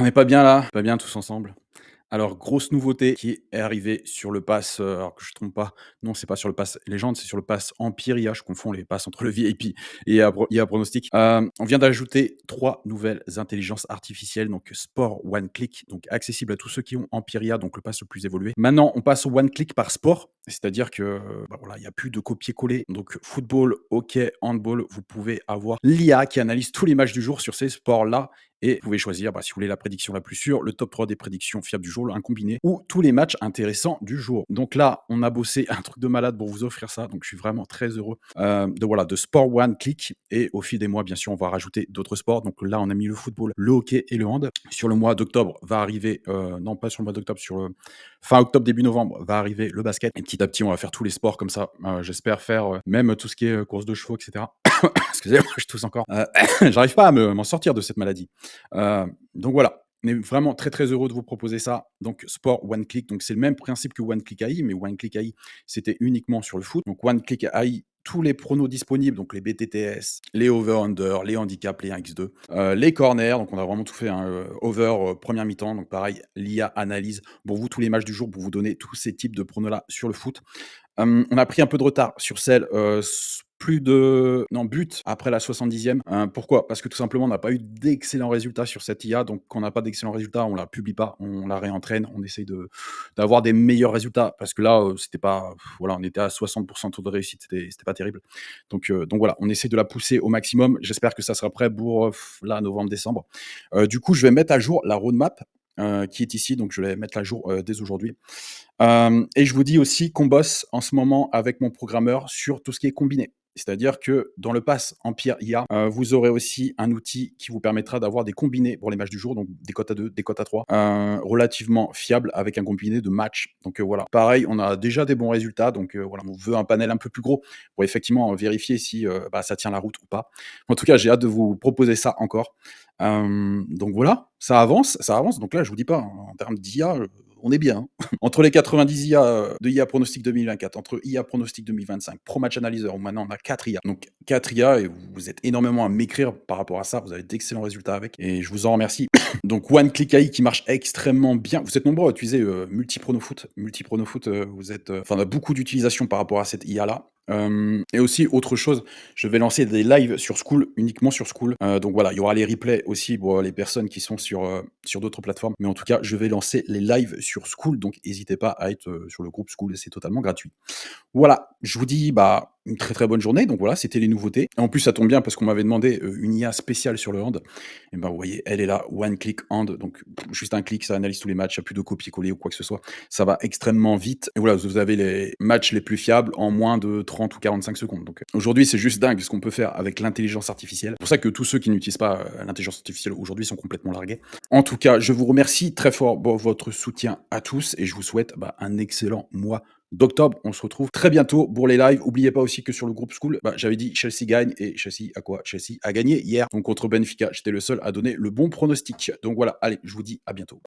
On n'est pas bien là, pas bien tous ensemble. Alors, grosse nouveauté qui est arrivée sur le pass, alors que je ne trompe pas, non, c'est pas sur le pass Légende, c'est sur le pass Empire IA. Je confonds les passes entre le VIP et IA Pronostic. On vient d'ajouter 3 nouvelles intelligences artificielles, donc Sport One Click, donc accessible à tous ceux qui ont Empire IA, donc le pass le plus évolué. Maintenant, on passe au One Click par sport, c'est-à-dire que, bah, voilà, il y a plus de copier-coller. Donc football, hockey, handball, vous pouvez avoir l'IA qui analyse tous les matchs du jour sur ces sports-là et vous pouvez choisir, bah, si vous voulez la prédiction la plus sûre, le top 3 des prédictions fiables du jour, un combiné ou tous les matchs intéressants du jour. Donc là, on a bossé un truc de malade pour vous offrir ça. Donc je suis vraiment très heureux de Sport One Click. Et au fil des mois, bien sûr, on va rajouter d'autres sports. Donc là, on a mis le football, le hockey et le hand. Sur le mois d'octobre va arriver, non pas sur le mois d'octobre, sur le fin octobre, début novembre, va arriver le basket. Et petit à petit, on va faire tous les sports comme ça. J'espère faire même tout ce qui est course de chevaux, etc. Excusez-moi, je tousse encore. J'arrive pas à m'en sortir de cette maladie. Donc voilà, on est vraiment très, très heureux de vous proposer ça. Donc Sport One Click, donc c'est le même principe que One Click AI, mais One Click AI, c'était uniquement sur le foot. Donc One Click AI, tous les pronos disponibles, donc les BTTS, les over-under, les handicaps, les 1x2, les corners, donc on a vraiment tout fait, hein, over, première mi-temps, donc pareil, l'IA analyse pour vous tous les matchs du jour pour vous donner tous ces types de pronos-là sur le foot. On a pris un peu de retard sur celle, plus de non, but après la 70e. Pourquoi? Parce que tout simplement, on n'a pas eu d'excellents résultats sur cette IA, donc quand on n'a pas d'excellents résultats, on la publie pas, on la réentraîne, on essaye d'avoir des meilleurs résultats parce que là, c'était pas voilà, on était à 60 taux de réussite, c'était pas terrible. Donc voilà, on essaie de la pousser au maximum. J'espère que ça sera prêt pour, là, novembre-décembre. Du coup, je vais mettre à jour la roadmap, qui est ici, donc je vais la mettre à jour, dès aujourd'hui. Et je vous dis aussi qu'on bosse en ce moment avec mon programmeur sur tout ce qui est combiné. C'est-à-dire que dans le pass Empire IA, vous aurez aussi un outil qui vous permettra d'avoir des combinés pour les matchs du jour, donc des cotes à 2, des cotes à 3, relativement fiables avec un combiné de matchs. Donc voilà. Pareil, on a déjà des bons résultats, donc voilà, on veut un panel un peu plus gros pour effectivement vérifier si bah, ça tient la route ou pas. En tout cas, j'ai hâte de vous proposer ça encore. Donc voilà, ça avance. Donc là, je vous dis pas, en termes d'IA, on est bien, hein. Entre les 90 IA de IA Pronostic 2024, entre IA Pronostic 2025, Pro Match Analyzer, où maintenant on a 4 IA. Donc 4 IA, et vous êtes énormément à m'écrire par rapport à ça. Vous avez d'excellents résultats avec, et je vous en remercie. Donc One Click AI qui marche extrêmement bien. Vous êtes nombreux à utiliser Multipronofoot. Multipronofoot, vous êtes, enfin, on a beaucoup d'utilisation par rapport à cette IA-là. Et aussi, autre chose, je vais lancer des lives sur School, uniquement sur School. Donc voilà, il y aura les replays aussi pour les personnes qui sont sur d'autres plateformes. Mais en tout cas, je vais lancer les lives sur School, donc n'hésitez pas à être sur le groupe School, c'est totalement gratuit. Voilà, je vous dis bah, une très très bonne journée. Donc voilà, c'était les nouveautés. En plus, ça tombe bien parce qu'on m'avait demandé une IA spéciale sur le hand. Et ben vous voyez, elle est là, One Click Hand. Donc juste un clic, ça analyse tous les matchs, il n'y a plus de copier-coller ou quoi que ce soit. Ça va extrêmement vite. Et voilà, vous avez les matchs les plus fiables en moins de 30 ou 45 secondes. Donc aujourd'hui, c'est juste dingue ce qu'on peut faire avec l'intelligence artificielle. C'est pour ça que tous ceux qui n'utilisent pas l'intelligence artificielle aujourd'hui sont complètement largués. En tout cas, je vous remercie très fort pour votre soutien à tous et je vous souhaite bah, un excellent mois d'octobre. On se retrouve très bientôt pour les lives. N'oubliez pas aussi que sur le groupe School, bah, j'avais dit Chelsea gagne et Chelsea a quoi? Chelsea a gagné hier. Donc contre Benfica, j'étais le seul à donner le bon pronostic. Donc voilà, allez, je vous dis à bientôt.